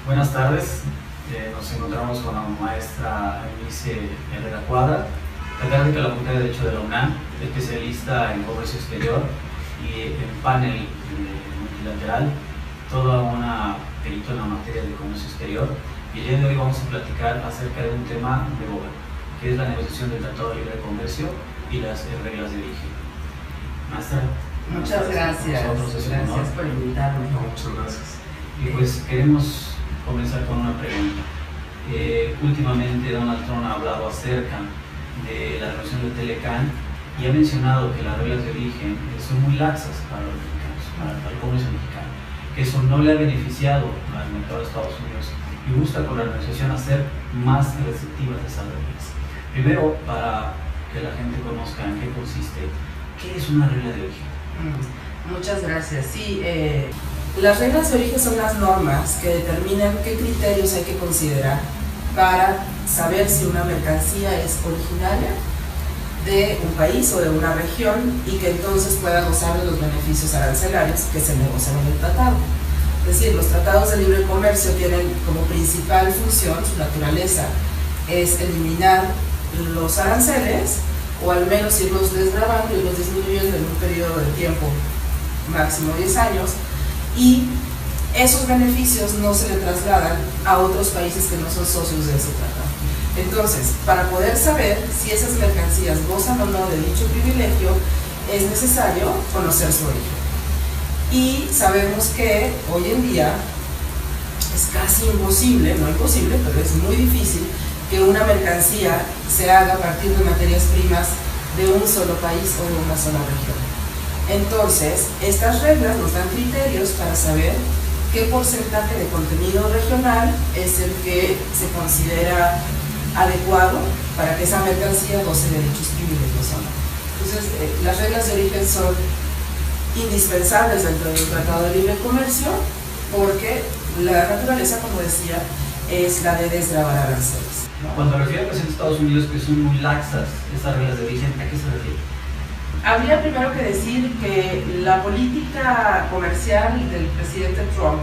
Buenas tardes, nos encontramos con la maestra Eunice Herrera Cuadra, catedrática de la Facultad de Derecho de la UNAM, especialista en comercio exterior y en panel multilateral, toda una perito en la materia de comercio exterior. Y el día de hoy vamos a platicar acerca de un tema de boga, que es la negociación del Tratado de Libre Comercio y las reglas de origen. Maestra, muchas gracias. Gracias por invitarme. Muchas gracias. Y pues queremos comenzar con una pregunta. Últimamente Donald Trump ha hablado acerca de la relación de Telecan y ha mencionado que las reglas de origen son muy laxas para los mexicanos, para el comercio mexicano, que eso no le ha beneficiado al mercado de Estados Unidos y busca con la negociación hacer más receptivas esas reglas. Primero, para que la gente conozca en qué consiste, ¿qué es una regla de origen? Muchas gracias. Sí, las reglas de origen son las normas que determinan qué criterios hay que considerar para saber si una mercancía es originaria de un país o de una región y que entonces pueda gozar de los beneficios arancelarios que se negocian en el tratado. Es decir, los tratados de libre comercio tienen como principal función, su naturaleza, es eliminar los aranceles o al menos irlos desgravando y los disminuyendo en un periodo de tiempo máximo 10 años, y esos beneficios no se le trasladan a otros países que no son socios de ese tratado. Entonces, para poder saber si esas mercancías gozan o no de dicho privilegio, es necesario conocer su origen. Y sabemos que hoy en día es casi imposible, no imposible, pero es muy difícil que una mercancía se haga a partir de materias primas de un solo país o de una sola región. Entonces, estas reglas nos dan criterios para saber qué porcentaje de contenido regional es el que se considera adecuado para que esa mercancía goce de dichos privilegios o no. Entonces, las reglas de origen son indispensables dentro del Tratado de Libre Comercio porque la naturaleza, como decía, es la de desgravar aranceles, ¿no? Cuando refiere al presidente de Estados Unidos que son muy laxas estas reglas de origen, ¿a qué se refiere? Habría primero que decir que la política comercial del presidente Trump,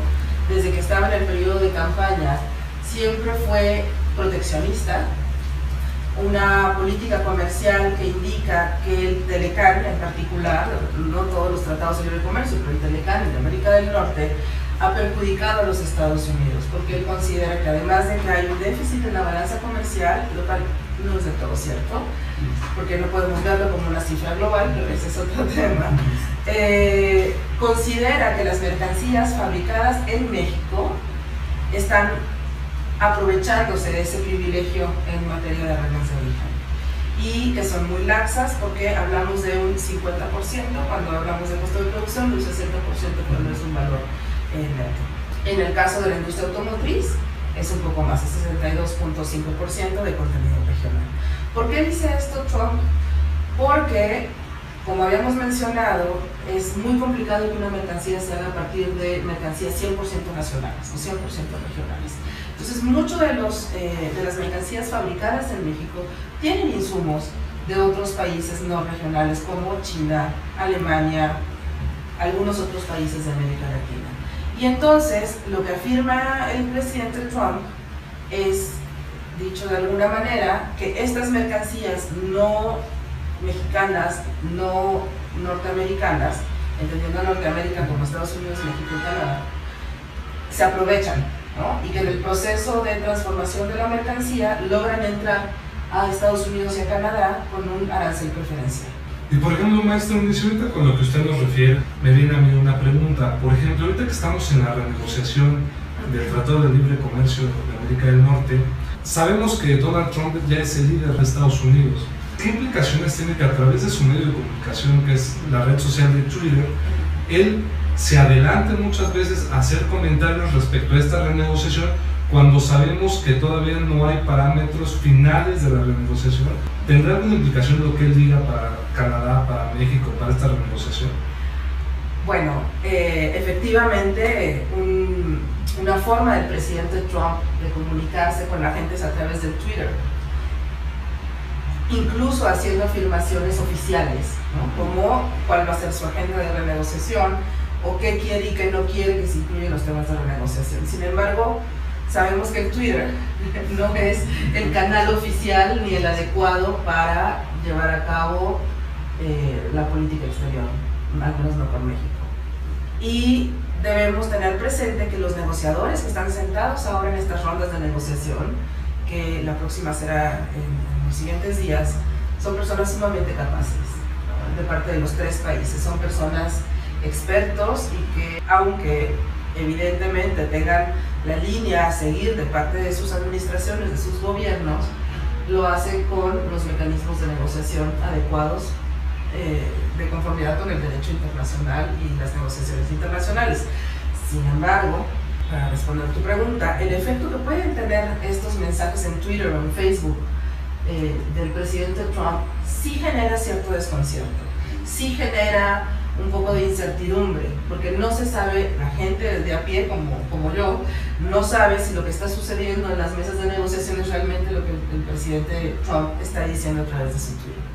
desde que estaba en el periodo de campaña, siempre fue proteccionista, una política comercial que indica que el Telecan en particular, no todos los tratados de libre comercio, pero el Telecan en América del Norte, ha perjudicado a los Estados Unidos, porque él considera que además de que hay un déficit en la balanza comercial, lo cual no es de todo cierto, porque no podemos verlo como una cifra global, pero ese es otro tema, considera que las mercancías fabricadas en México están aprovechándose de ese privilegio en materia de reglas de origen y que son muy laxas porque hablamos de un 50% cuando hablamos de costo de producción, un 60% cuando es un valor neto. En el caso de la industria automotriz es un poco más, es 62.5% de contenido regional. ¿Por qué dice esto Trump? Porque, como habíamos mencionado, es muy complicado que una mercancía se haga a partir de mercancías 100% nacionales o 100% regionales. Entonces, muchos de las mercancías fabricadas en México tienen insumos de otros países no regionales como China, Alemania, algunos otros países de América Latina. Y entonces, lo que afirma el presidente Trump es, dicho de alguna manera, que estas mercancías no mexicanas, no norteamericanas, entendiendo a Norteamérica como Estados Unidos, México y Canadá, se aprovechan, ¿no? Y que en el proceso de transformación de la mercancía logran entrar a Estados Unidos y a Canadá con un arancel preferencial. Y por ejemplo, maestro, ahorita con lo que usted nos refiere, me viene a mí una pregunta. Por ejemplo, ahorita que estamos en la renegociación del Tratado de Libre Comercio de América del Norte, sabemos que Donald Trump ya es el líder de Estados Unidos. ¿Qué implicaciones tiene que a través de su medio de comunicación, que es la red social de Twitter, él se adelante muchas veces a hacer comentarios respecto a esta renegociación cuando sabemos que todavía no hay parámetros finales de la renegociación? ¿Tendrá alguna implicación lo que él diga para Canadá, para México, para esta renegociación? Bueno, efectivamente, una forma del presidente Trump de comunicarse con la gente es a través del Twitter, incluso haciendo afirmaciones oficiales, ¿no? Como cuál va a ser su agenda de renegociación o qué quiere y qué no quiere que se incluyan los temas de renegociación. Sin embargo, sabemos que el Twitter no es el canal oficial ni el adecuado para llevar a cabo la política exterior, al menos no con México. Y debemos tener presente que los negociadores que están sentados ahora en estas rondas de negociación, que la próxima será en los siguientes días, son personas sumamente capaces, ¿no? De parte de los tres países. Son personas expertos y que, aunque evidentemente tengan la línea a seguir de parte de sus administraciones, de sus gobiernos, lo hacen con los mecanismos de negociación adecuados, de conformidad con el derecho internacional y las negociaciones internacionales. Sin embargo, para responder tu pregunta, el efecto que pueden tener estos mensajes en Twitter o en Facebook del presidente Trump sí genera cierto desconcierto, sí genera un poco de incertidumbre, porque no se sabe, la gente de a pie como yo, no sabe si lo que está sucediendo en las mesas de negociación es realmente lo que el presidente Trump está diciendo a través de su Twitter.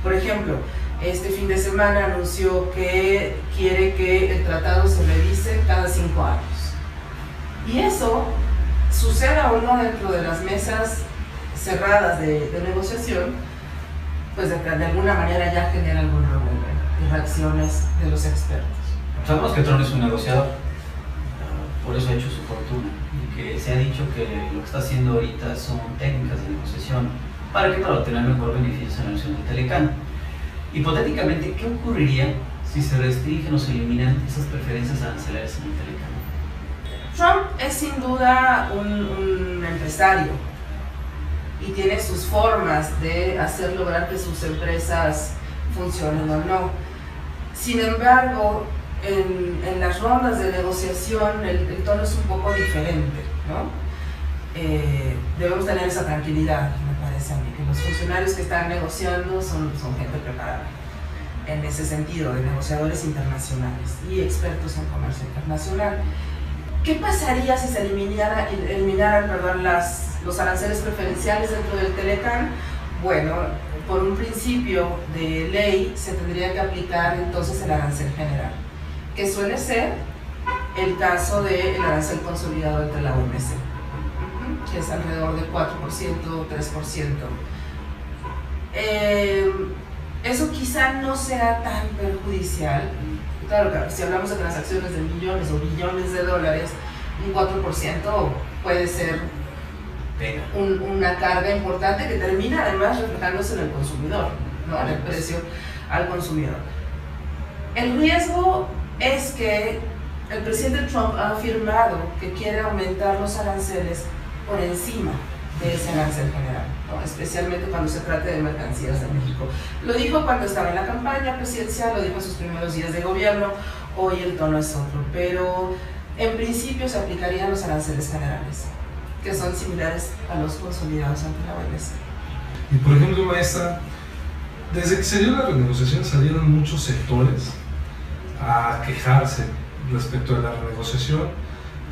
Por ejemplo, este fin de semana anunció que quiere que el tratado se revise cada 5 años. Y eso, suceda o no dentro de las mesas cerradas de negociación, pues de alguna manera ya genera algún revuelo y reacciones de los expertos. Sabemos que Trump es un negociador, por eso ha hecho su fortuna, y que se ha dicho que lo que está haciendo ahorita son técnicas de negociación. ¿Para qué? Para obtener mejor beneficio en la relación de Telecán. Hipotéticamente, ¿qué ocurriría si se restringen o se eliminan esas preferencias arancelarias en el Telecán? Trump es sin duda un empresario y tiene sus formas de hacer lograr que sus empresas funcionen o no. Sin embargo, en las rondas de negociación el tono es un poco diferente, ¿no? Debemos tener esa tranquilidad, me parece a mí, que los funcionarios que están negociando son gente preparada en ese sentido, de negociadores internacionales y expertos en comercio internacional. ¿Qué pasaría si se eliminaran los aranceles preferenciales dentro del Telecán? Bueno, por un principio de ley se tendría que aplicar entonces el arancel general, que suele ser el caso del arancel consolidado entre la OMC, que es alrededor de 4% o 3%. Eso quizá no sea tan perjudicial. Claro, si hablamos de transacciones de millones o billones de dólares, un 4% puede ser una carga importante que termina además reflejándose en el consumidor, ¿no? En el precio al consumidor. El riesgo es que el presidente Trump ha afirmado que quiere aumentar los aranceles por encima de ese arancel general, ¿no? Especialmente cuando se trate de mercancías de México. Lo dijo cuando estaba en la campaña presidencial, lo dijo en sus primeros días de gobierno, hoy el tono es otro, pero en principio se aplicarían los aranceles generales, que son similares a los consolidados ante la OMC. Y por ejemplo, maestra, desde que se dio la renegociación salieron muchos sectores a quejarse respecto de la renegociación,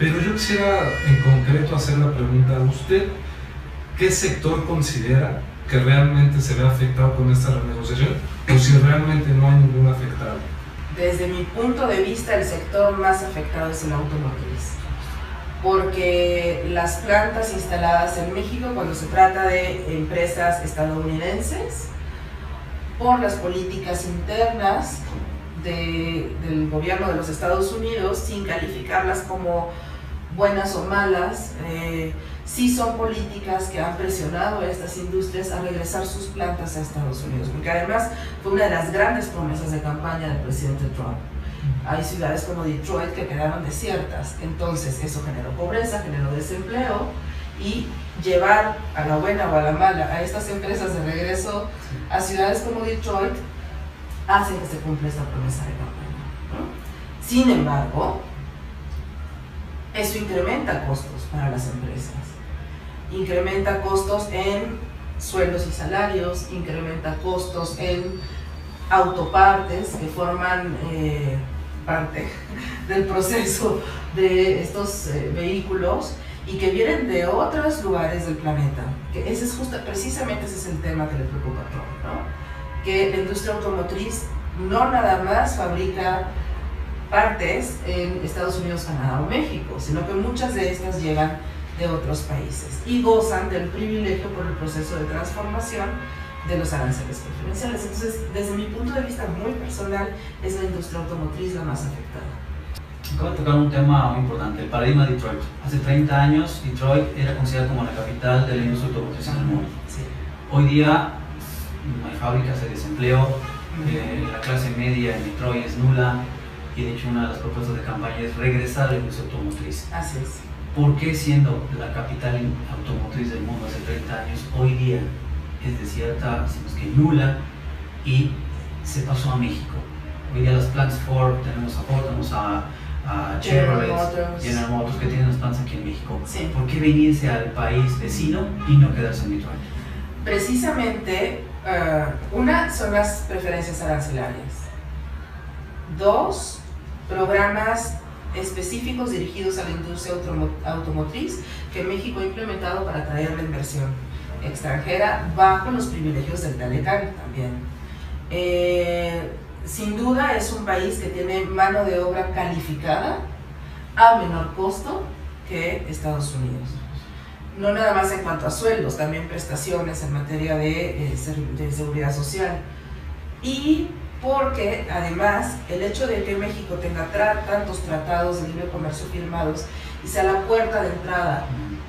pero yo quisiera en concreto hacer la pregunta a usted: ¿qué sector considera que realmente se ve afectado con esta renegociación o si realmente no hay ningún afectado? Desde mi punto de vista, el sector más afectado es el automotriz, porque las plantas instaladas en México, cuando se trata de empresas estadounidenses, por las políticas internas del gobierno de los Estados Unidos, sin calificarlas como buenas o malas, sí son políticas que han presionado a estas industrias a regresar sus plantas a Estados Unidos, porque además fue una de las grandes promesas de campaña del presidente Trump. Hay ciudades como Detroit que quedaron desiertas, entonces eso generó pobreza, generó desempleo, y llevar a la buena o a la mala a estas empresas de regreso a ciudades como Detroit hace que se cumpla esta promesa de campaña, ¿no? Sin embargo, eso incrementa costos para las empresas, incrementa costos en sueldos y salarios, incrementa costos en autopartes que forman parte del proceso de estos vehículos y que vienen de otros lugares del planeta. Que ese es precisamente ese es el tema que le preocupa a Trump, ¿no? Que la industria automotriz no nada más fabrica partes en Estados Unidos, Canadá o México, sino que muchas de estas llegan de otros países y gozan del privilegio por el proceso de transformación de los aranceles preferenciales. Entonces, desde mi punto de vista muy personal, es la industria automotriz la más afectada. Acabo de tocar un tema muy importante, el paradigma de Detroit. Hace 30 años, Detroit era considerada como la capital de la industria automotriz en el mundo. Sí. Hoy día no hay fábricas, hay desempleo, la clase media en Detroit es nula y de hecho una de las propuestas de campaña es regresar a la industria automotriz. Así es. ¿Por qué siendo la capital automotriz del mundo hace 30 años, hoy día es desierta, decimos que nula, y se pasó a México? Hoy día las plants Ford, tenemos a Ford, tenemos a Chevrolet, General Motors, que tienen las plants aquí en México. Sí. ¿Por qué venirse al país vecino y no quedarse en Detroit? Precisamente, una son las preferencias arancelarias. Dos, programas específicos dirigidos a la industria automotriz que México ha implementado para atraer la inversión extranjera bajo los privilegios del Telecán también. Sin duda es un país que tiene mano de obra calificada a menor costo que Estados Unidos. No nada más en cuanto a sueldos, también prestaciones en materia de seguridad social. Y porque además el hecho de que México tenga tantos tratados de libre comercio firmados y sea la puerta de entrada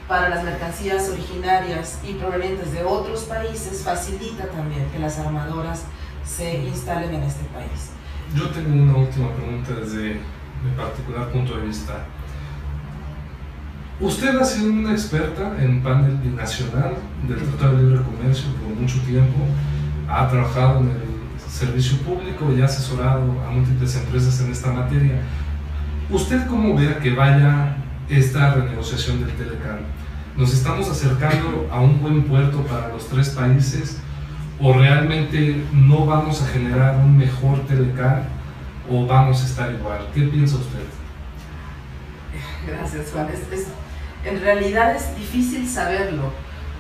para las mercancías originarias y provenientes de otros países facilita también que las armadoras se instalen en este país. Yo tengo una última pregunta desde mi particular punto de vista. Usted ha sido una experta en panel binacional del Tratado de Libre Comercio por mucho tiempo, ha trabajado en el servicio público y ha asesorado a múltiples empresas en esta materia. ¿Usted cómo ve que vaya esta renegociación del Telecán? ¿Nos estamos acercando a un buen puerto para los tres países o realmente no vamos a generar un mejor Telecán o vamos a estar igual? ¿Qué piensa usted? Gracias, Juan. En realidad es difícil saberlo,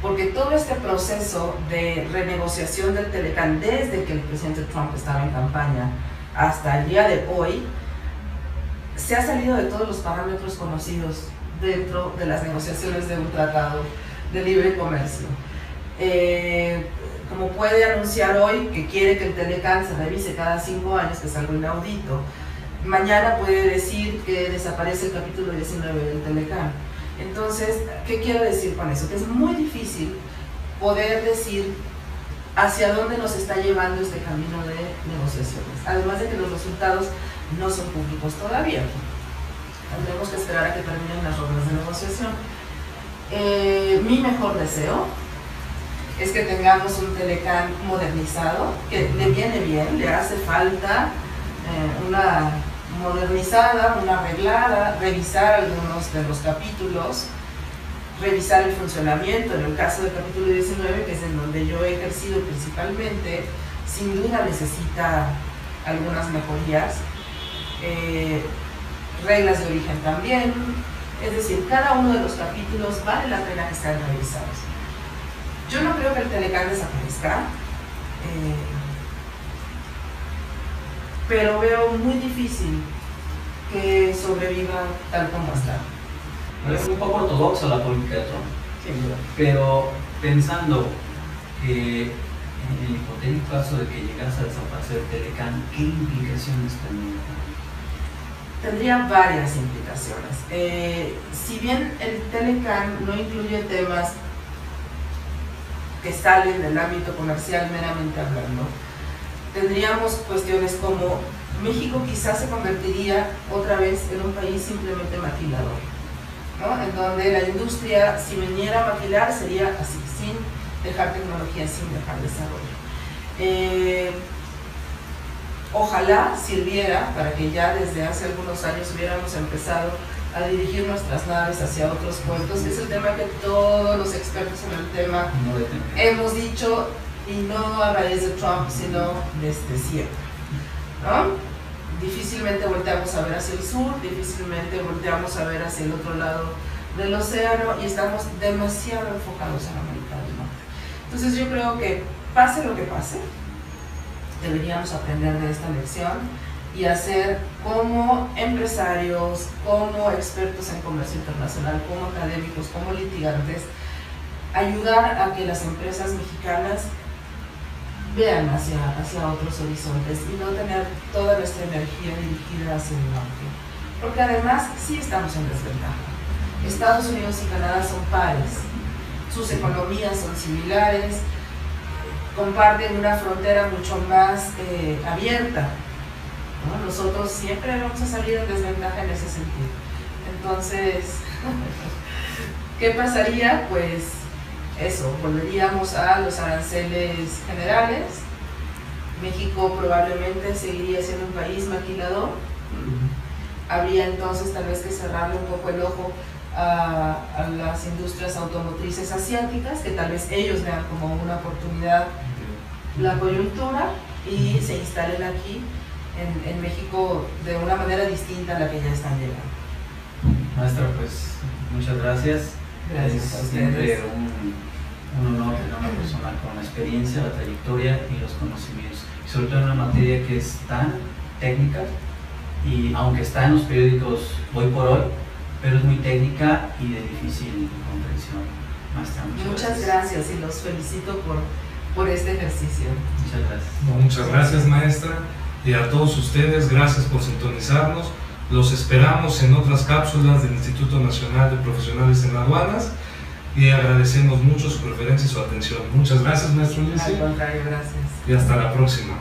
porque todo este proceso de renegociación del Telecán, desde que el presidente Trump estaba en campaña hasta el día de hoy, se ha salido de todos los parámetros conocidos dentro de las negociaciones de un tratado de libre comercio. Como puede anunciar hoy que quiere que el Telecán se revise cada 5 años, que es algo inaudito, mañana puede decir que desaparece el capítulo 19 del Telecán. Entonces, ¿qué quiero decir con eso? Que es muy difícil poder decir hacia dónde nos está llevando este camino de negociaciones, además de que los resultados no son públicos todavía. Tendremos que esperar a que terminen las rondas de negociación. Mi mejor deseo es que tengamos un Telecán modernizado, que le viene bien, le hace falta una modernizada, una arreglada, revisar algunos de los capítulos, revisar el funcionamiento. En el caso del capítulo 19, que es en donde yo he ejercido principalmente, sin duda necesita algunas mejorías, reglas de origen también, es decir, cada uno de los capítulos vale la pena que sean revisados. Yo no creo que el Telecán desaparezca, pero veo muy difícil que sobreviva tal como está. Es un poco ortodoxa la política de Trump, Sin duda. pero pensando que en el hipotético caso de que llegase a desaparecer el Telecán, ¿qué implicaciones tendría? Tendría varias implicaciones. Si bien el Telecán no incluye temas que salen del ámbito comercial meramente hablando, tendríamos cuestiones como México quizás se convertiría otra vez en un país simplemente maquilador, ¿no? En donde la industria, si viniera a maquilar, sería así, sin dejar tecnología, sin dejar desarrollo. Ojalá sirviera para que ya desde hace algunos años hubiéramos empezado a dirigir nuestras naves hacia otros puertos, que es el tema que todos los expertos en el tema hemos dicho, y no a raíz de Trump, sino desde siempre, ¿no? difícilmente volteamos a ver hacia el sur, difícilmente volteamos a ver hacia el otro lado del océano y estamos demasiado enfocados en América del Norte. Entonces yo creo que pase lo que pase, deberíamos aprender de esta lección y hacer como empresarios, como expertos en comercio internacional, como académicos, como litigantes, ayudar a que las empresas mexicanas vean hacia otros horizontes y no tener toda nuestra energía dirigida hacia el norte. Porque además sí estamos en desventaja. Estados Unidos y Canadá son pares, sus economías son similares, comparten una frontera mucho más abierta, ¿no? Nosotros siempre vamos a salir en desventaja en ese sentido. Entonces, ¿qué pasaría? Pues eso, volveríamos a los aranceles generales. México probablemente seguiría siendo un país maquilador. Habría entonces tal vez que cerrarle un poco el ojo a las industrias automotrices asiáticas, que tal vez ellos vean como una oportunidad la coyuntura y se instalen aquí en México de una manera distinta a la que ya están llegando. Maestra, pues muchas gracias. Gracias a Es siempre ustedes. un honor tener una persona con la experiencia, la trayectoria y los conocimientos, y sobre todo en una materia que es tan técnica y aunque está en los periódicos hoy por hoy, pero es muy técnica y de difícil comprensión. Maestra, Muchas gracias y los felicito por este ejercicio. Muchas gracias. Muchas gracias, maestra, y a todos ustedes, gracias por sintonizarnos. Los esperamos en otras cápsulas del Instituto Nacional de Profesionales en Aduanas y agradecemos mucho su preferencia y su atención. Muchas gracias, maestro Ulises. Al contrario, gracias. Y hasta la próxima.